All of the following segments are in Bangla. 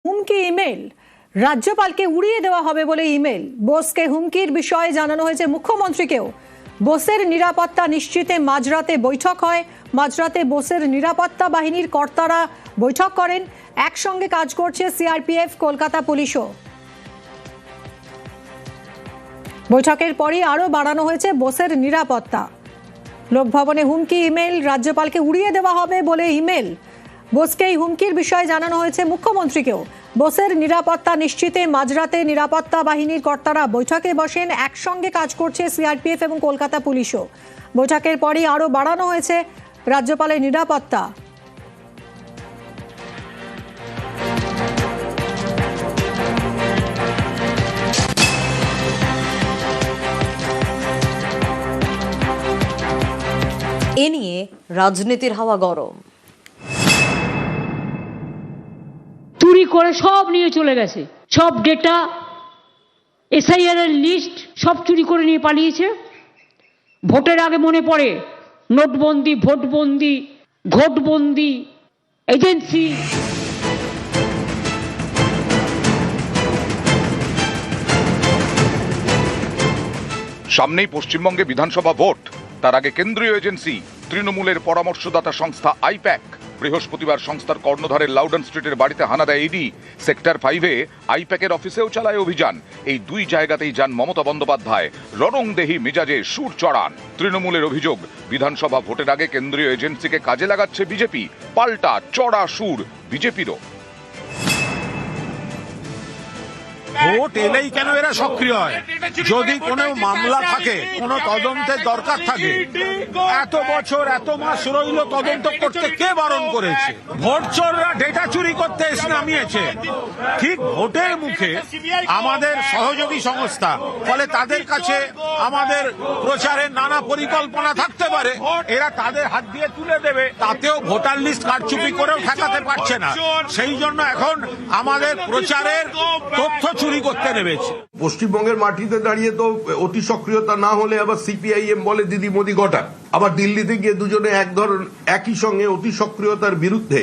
হুমকি ইমেল, রাজ্যপালকে উড়িয়ে দেওয়া হবে বলে ইমেল। বোসকে হুমকির বিষয়ে জানানো হয়েছে মুখ্যমন্ত্রীকেও। বোসের নিরাপত্তা নিশ্চিতে মাঝরাতে বৈঠক হয়। মাঝরাতে বোসের নিরাপত্তা বাহিনীর কর্তারা বৈঠক করেন। একসঙ্গে কাজ করছে সিআরপিএফ, কলকাতা পুলিশও। বৈঠকের পরই আরও বাড়ানো হয়েছে বোসের নিরাপত্তা। লোকভবনে হুমকি ইমেল, রাজ্যপালকে উড়িয়ে দেওয়া হবে বলে ইমেল। বোসকে এই হুমকির বিষয়ে জানানো হয়েছে মুখ্যমন্ত্রীকেও। বোসের নিরাপত্তা নিশ্চিতে মাঝরাতে নিরাপত্তা বাহিনীর কর্তারা বৈঠকে বসেন। একসঙ্গে কাজ করছে সিআরপিএফ এবং কলকাতা পুলিশও। বৈঠকের পরই আরও বাড়ানো হয়েছে রাজ্যপালের নিরাপত্তা। এ নিয়ে রাজনীতির হাওয়া গরম। চুরি করে সব নিয়ে চলে গেছে, সব ডেটা, এসআইআর এর লিস্ট সব চুরি করে নিয়ে পালিয়েছে। ভোটের আগে মনে পড়ে নোটবন্দি, ভোটবন্দি, ঘোটবন্দি, এজেন্সি। সামনেই পশ্চিমবঙ্গে বিধানসভা ভোট, তার আগে কেন্দ্রীয় এজেন্সি তৃণমূলের পরামর্শদাতা সংস্থা আইপ্যাক বৃহস্পতিবার সংস্থার কর্ণধারের লাউডন স্ট্রিটের বাড়িতে হানা দেয় ইডি। সেক্টর 5-এ আইপ্যাকের অফিসেও চালায় অভিযান। এই দুই জায়গাতেই যান মমতা বন্দ্যোপাধ্যায়। রণংদেহী মেজাজে সুর চড়ান। তৃণমূলের অভিযোগ, বিধানসভা ভোটের আগে কেন্দ্রীয় এজেন্সিকে কাজে লাগাচ্ছে বিজেপি। পাল্টা চড়া সুর বিজেপিরও। ভোট এলেই কেন এরা সক্রিয় হয়? যদি কোনো মামলা থাকে, কোনো তদন্তের দরকার থাকে, এত বছর এত মাস রইল তদন্ত করতে কে বারণ করেছে? ভোট চোররা ডেটা চুরি করতে এসে নামিয়েছে ঠিক ভোটের মুখে আমাদের সহযোগী সংস্থা। ফলে তাদের কাছে আমাদের প্রচারের নানা পরিকল্পনা থাকতে পারে, এরা তাদের হাত দিয়ে তুলে দেবে। তাতেও ভোটার লিস্ট কারচুপি করেও ঠেকাতে পারছে না। সেই জন্য এখন আমাদের প্রচারের তথ্য চুরি করতে নেমেছে। পশ্চিমবঙ্গের মাটিতে দাঁড়িয়ে তো অতি সক্রিয়তা না হলে আবার সিপিআইএম বলে দিদি মোদি ঘটা। আবার দিল্লিতে গিয়ে দুজনে একই সঙ্গে অতি সক্রিয়তার বিরুদ্ধে,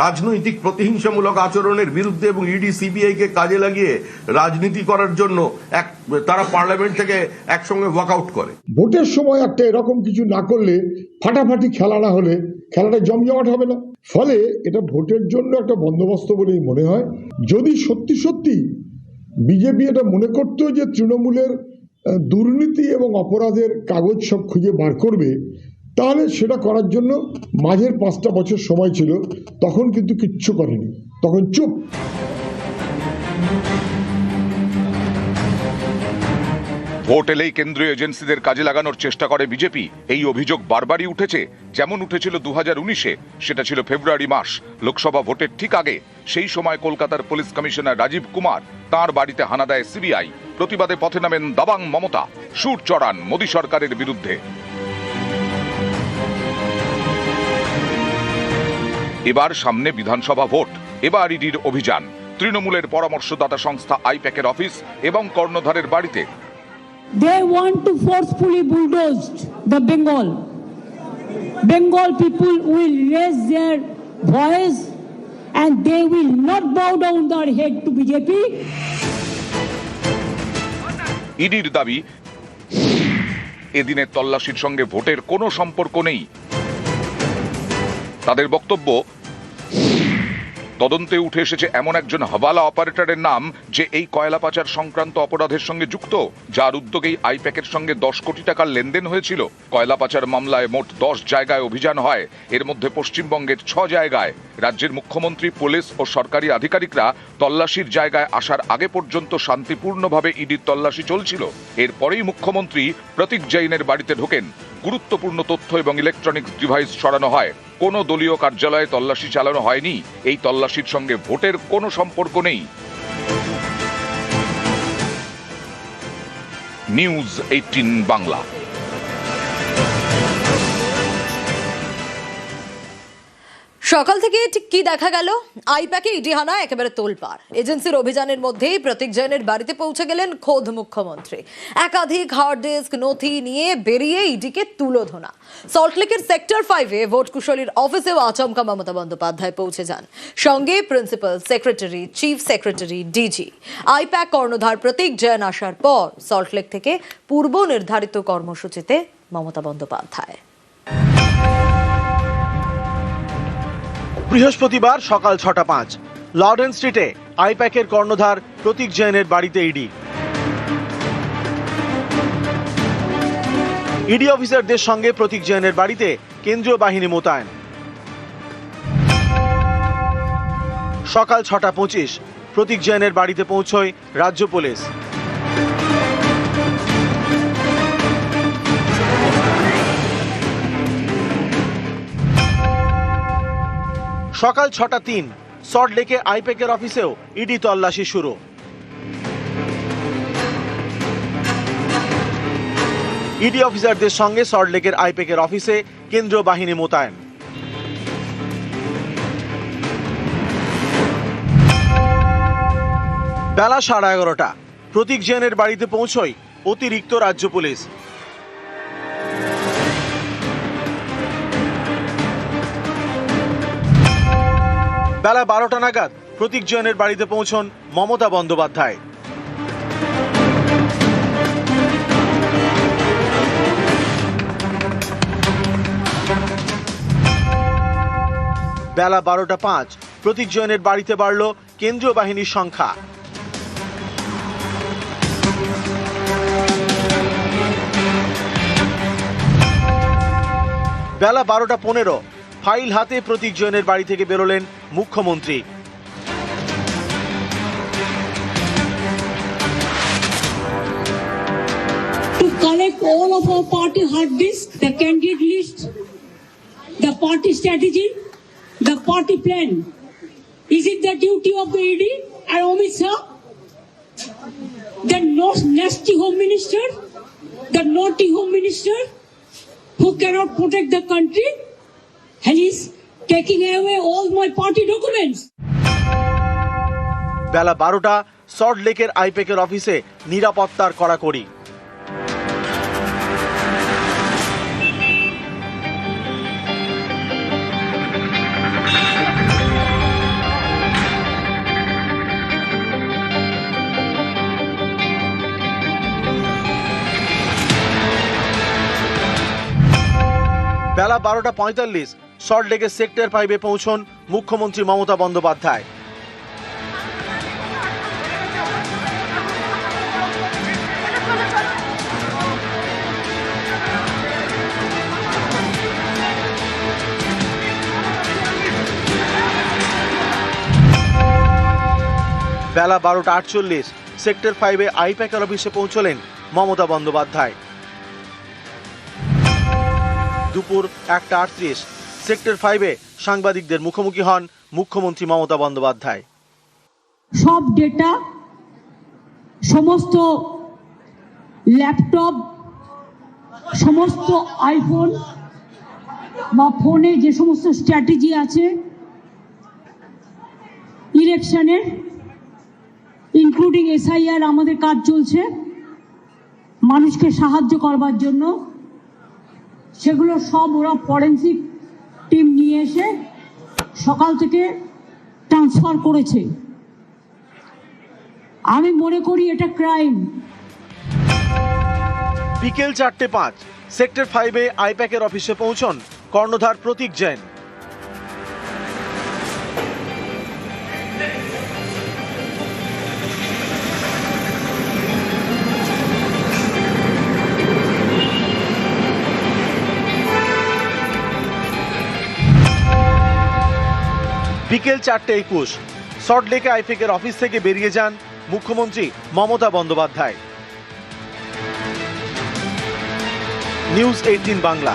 রাজনৈতিক প্রতিহিংসামূলক আচরণের বিরুদ্ধে এবং ইডি সিবিআই কে কাজে লাগিয়ে রাজনীতি করার জন্য তারা পার্লামেন্ট থেকে একসঙ্গে ওয়াকআউট করে। ভোটের সময় একটা এরকম কিছু না করলে, ফাটাফাটি খেলা না হলে খেলাটা জমজমাট হবে না। ফলে এটা ভোটের জন্য একটা বন্দোবস্ত বলেই মনে হয়। যদি সত্যি সত্যি বিজেপি এটা মনে করতো যে তৃণমূলের দুর্নীতি এবং অপরাধের কাগজ সব খুঁজে বার করবে, তাহলে সেটা করার জন্য মাঝের 5টা বছর সময় ছিল। তখন কিন্তু কিচ্ছু করেনি, তখন চুপ। ভোট এলেই কেন্দ্রীয় এজেন্সিদের কাজে লাগানোর চেষ্টা করে বিজেপি, এই অভিযোগ বারবারই উঠেছে। যেমন উঠেছিল 2019-এ, সেটা ছিল ফেব্রুয়ারি মাস, লোকসভা ভোটের ঠিক আগে। সেই সময় কলকাতার পুলিশ কমিশনার রাজীব কুমার, তাঁর বাড়িতে হানা দেয় সিবিআই। প্রতিবাদে পথে নামেন দাবাং মমতা, সুর চড়ান মোদী সরকারের বিরুদ্ধে। এবার সামনে বিধানসভা ভোট, এবার ইডির অভিযান। তৃণমূলের পরামর্শদাতা সংস্থা আইপ্যাকের অফিস এবং কর্ণধারের বাড়িতে। They want to forcefully bulldoze the Bengal. Bengal people will raise their voice and they will not bow down their head to BJP. ইডির দাবি, এদিনের তল্লাশির সঙ্গে ভোটের কোনো সম্পর্ক নেই। তাদের বক্তব্য, তদন্তে উঠে এসেছে এমন একজন হাওয়ালা অপারেটরের নাম যে এই কয়লা পাচার সংক্রান্ত অপরাধের সঙ্গে যুক্ত, যার উদ্যোগেই আইপ্যাকের সঙ্গে 10 কোটি টাকার লেনদেন হয়েছিল। কয়লা পাচার মামলায় মোট 10 জায়গায় অভিযান হয়, এর মধ্যে পশ্চিমবঙ্গের 6 জায়গায়। রাজ্যের মুখ্যমন্ত্রী, পুলিশ ও সরকারি আধিকারিকরা তল্লাশির জায়গায় আসার আগে পর্যন্ত শান্তিপূর্ণভাবে ইডির তল্লাশি চলছিল। এরপরেই মুখ্যমন্ত্রী প্রতীক জৈনের বাড়িতে ঢোকেন। গুরুত্বপূর্ণ তথ্য এবং ইলেকট্রনিক্স ডিভাইস সরানো হয়। কোনো দলীয় কার্যালয়ে তল্লাশি চালানো হয়নি। এই তল্লাশির সঙ্গে ভোটের কোনো সম্পর্ক নেই। নিউজ 18 বাংলা। সকাল থেকে ঠিক কি দেখা গেল? আইপ্যাকে ইডি হানা একেবারে তোলপাড়। এজেন্সির অভিযানের মধ্যেই প্রতীক জৈনের বাড়িতে পৌঁছে গেলেন খোদ মুখ্যমন্ত্রী। একাধিক হার্ড ডিস্ক নথি নিয়ে বেরিয়ে ইডিকে তুলোধনা। সল্টলেকের সেক্টর 5-এ ভোট কুশলীর অফিসেও আচমকা মমতা বন্দ্যোপাধ্যায় পৌঁছে যান। সঙ্গে principal secretary, chief secretary, DG. IPAC কর্ণধার প্রতীক জৈন আসার পর সল্টলেক থেকে পূর্ব নির্ধারিত কর্মসূচিতে মমতা বন্দ্যোপাধ্যায়। বৃহস্পতিবার সকাল 6:05 লরেন্স স্ট্রিটে আইপ্যাকের কর্ণধার প্রতীক জৈনের বাড়িতে ইডি অফিসারদের সঙ্গে প্রতীক জৈনের বাড়িতে কেন্দ্রীয় বাহিনী মোতায়েন। সকাল 6:25 প্রতীক জৈনের বাড়িতে পৌঁছয় রাজ্য পুলিশ। সকাল 6:03 সল্টলেকে আইপ্যাকের অফিসেও ইডি তল্লাশি শুরু। ইডি অফিসারদের সঙ্গে সল্টলেকের আইপ্যাকের অফিসে কেন্দ্রীয় বাহিনী মোতায়েন। বেলা 11:30 প্রতীক জৈনের বাড়িতে পৌঁছয় অতিরিক্ত রাজ্য পুলিশ। বেলা 12টা নাগাদ প্রতীক জৈনের বাড়িতে পৌঁছন মমতা বন্দ্যোপাধ্যায়। বেলা 12টা 5 প্রতীক জৈনের বাড়িতে বাড়ল কেন্দ্রীয় বাহিনীর সংখ্যা। বেলা 12টা 15 ফাইল হাতে প্রতীক জৈনের বাড়ি থেকে বেরোলেন মুখ্যমন্ত্রী। To collect all of our party hard disk, the candidate list, the party strategy, the party plan. Is it the duty of the ED and Amit Shah, the nasty home minister, the naughty home minister, who cannot protect the country? And he's taking away all my party documents. বেলা 12টা সল্টলেকের আইপ্যাকের অফিসে নিরাপত্তার কড়াকড়ি। বেলা 12টা 45 সল্টলেকের সেক্টর 5-এ পৌঁছন মুখ্যমন্ত্রী মমতা বন্দ্যোপাধ্যায়। বেলা 12টা 48 সেক্টর 5-এ আইপ্যাকের অফিসে পৌঁছলেন মমতা বন্দ্যোপাধ্যায়। দুপুর 1টা 38 সেক্টর 5-এ সাংবাদিকদের মুখোমুখি হন মুখ্যমন্ত্রী মমতা বন্দ্যোপাধ্যায়। সব ডেটা, সমস্ত ল্যাপটপ, সমস্ত আইফোন বা ফোনে যে সমস্ত স্ট্র্যাটেজি আছে ইলেকশনের, ইনক্লুডিং SIR, আমাদের কাজ চলছে মানুষকে সাহায্য করবার জন্য। সেগুলো সব ওরা ফরেন্সিক টিম নিয়ে এসে সকাল থেকে ট্রান্সফার করেছে। আমি মনে করি এটা ক্রাইম। বিকেল 4:05 সেক্টর 5-এ আইপ্যাকের অফিসে পৌঁছন কর্ণধার প্রতীক জৈন। বিকেল 4:21 সল্টলেকে আইপ্যাকের অফিস থেকে বেরিয়ে যান মুখ্যমন্ত্রী মমতা বন্দ্যোপাধ্যায়। নিউজ 18 বাংলা।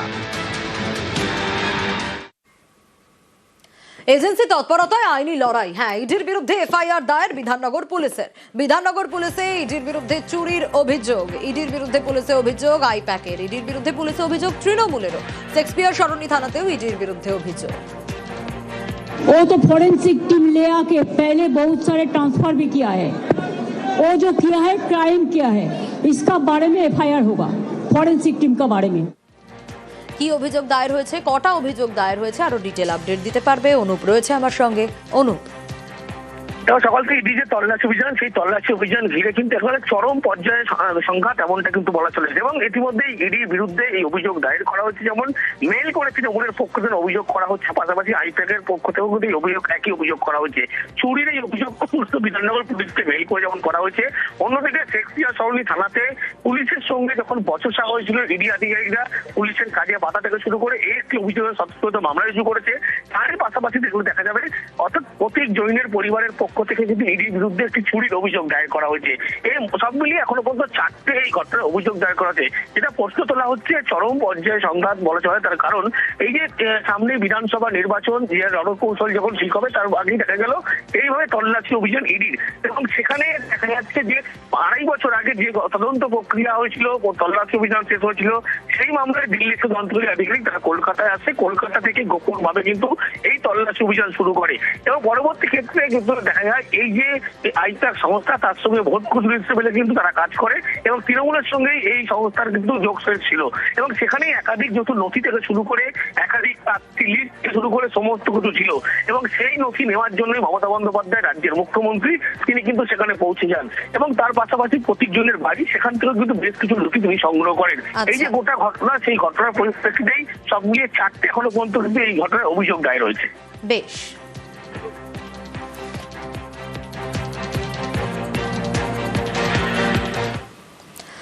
এজেন্সি তৎপরতায় আইনি লড়াই। হ্যাঁ, ইডির বিরুদ্ধে এফআইআর দায়ের বিধাননগর পুলিশের। বিধাননগর পুলিশে ইডির বিরুদ্ধে চুরির অভিযোগ, ইডির বিরুদ্ধে পুলিশে অভিযোগ আইপ্যাকের, ইডির বিরুদ্ধে পুলিশে অভিযোগ তৃণমূলেরও। শেক্সপিয়ার সরণি থানাতেও ইডির বিরুদ্ধে অভিযোগ। वो तो फॉरेंसिक टीम ले आके पहले बहुत सारे ट्रांसफर भी किया है। वो जो किया है क्राइम किया है, इसका बारे में एफआईआर होगा फॉरेंसिक टीम का बारे में। কি অভিযোগ দায়ের হয়েছে, কটা অভিযোগ দায়ের হয়েছে, আরো ডিটেল আপডেট দিতে পারবে অনুপ রয়েছে আমার সঙ্গে। অনুপ, সকাল থেকে ইডি যে তল্লাশি অভিযান, সেই তল্লাশি অভিযান ঘিরে কিন্তু একেবারে চরম পর্যায়ে সংঘাত, এমনটা কিন্তু বলা চলেছে। এবং ইতিমধ্যে ইডির বিরুদ্ধে এই অভিযোগ দায়ের করা হচ্ছে, যেমন মেল করে তৃণমূলের পক্ষ থেকে অভিযোগ করা হচ্ছে, পাশাপাশি আইপ্যাকের পক্ষ থেকেও কিন্তু এই অভিযোগ, একই অভিযোগ করা হচ্ছে। চুরির এই অভিযোগ বিধাননগর পুলিশকে মেল করে যেমন করা হয়েছে, অন্যদিকে শেক্সপিয়ার সরণি থানাতে পুলিশের সঙ্গে যখন বচসা হয়েছিল, ইডি আধিকারিকরা পুলিশের কাজে বাধা থেকে শুরু করে একটি অভিযোগের সত্যতা মামলা রুজু করেছে। তার পাশাপাশি যেগুলো দেখা যাবে, অর্থাৎ প্রতীক জৈনের পরিবারের পক্ষ থেকে কিন্তু ইডির বিরুদ্ধে একটি চুরির অভিযোগ দায়ের করা হয়েছে। এই সব মিলিয়ে এখনো পর্যন্ত 4টে এই ঘটনার অভিযোগ দায়ের করা হয়েছে। যেটা প্রশ্ন তোলা হচ্ছে, চরম পর্যায়ে সংঘাত বলা চলে। তার কারণ এই যে সামনে বিধানসভা নির্বাচন, যে রণকৌশল যখন ঠিক হবে, তার আগেই দেখা গেল এইভাবে তল্লাশি অভিযান ইডির। এবং সেখানে দেখা যাচ্ছে যে 2.5 বছর আগে যে তদন্ত প্রক্রিয়া হয়েছিল, তল্লাশি অভিযান শেষ হয়েছিল, সেই মামলায় দিল্লি তদন্তকারী আধিকারিক তারা কলকাতায় আসে, কলকাতা থেকে গোপন ভাবে কিন্তু এই তল্লাশি অভিযান শুরু করে। এবং পরবর্তী ক্ষেত্রে কিন্তু দেখা যায় এই যে আইপ্যাক সংস্থা, তার সঙ্গে ভোট কুশলী হিসেবে কিন্তু তারা কাজ করে, এবং তৃণমূলের সঙ্গে এই সংস্থার কিন্তু যোগসাজ ছিল। এবং সেখানে একাধিক যত নথি থেকে শুরু করে একাধিক প্রার্থী লিস্ট থেকে শুরু করে সমস্ত কিছু ছিল। এবং সেই নথি নেওয়ার জন্যই মমতা বন্দ্যোপাধ্যায়, রাজ্যের মুখ্যমন্ত্রী, তিনি কিন্তু সেখানে পৌঁছে যান। এবং তার পাশাপাশি প্রতীক জৈনের বাড়ি, সেখান থেকেও কিন্তু বেশ কিছু নথি তিনি সংগ্রহ করেন। এই যে গোটা ঘটনা, সেই ঘটনার পরিপ্রেক্ষিতেই সব মিলিয়ে 4টে এখনো পর্যন্ত কিন্তু এই ঘটনার অভিযোগ দায়ের হয়েছে। বেশ।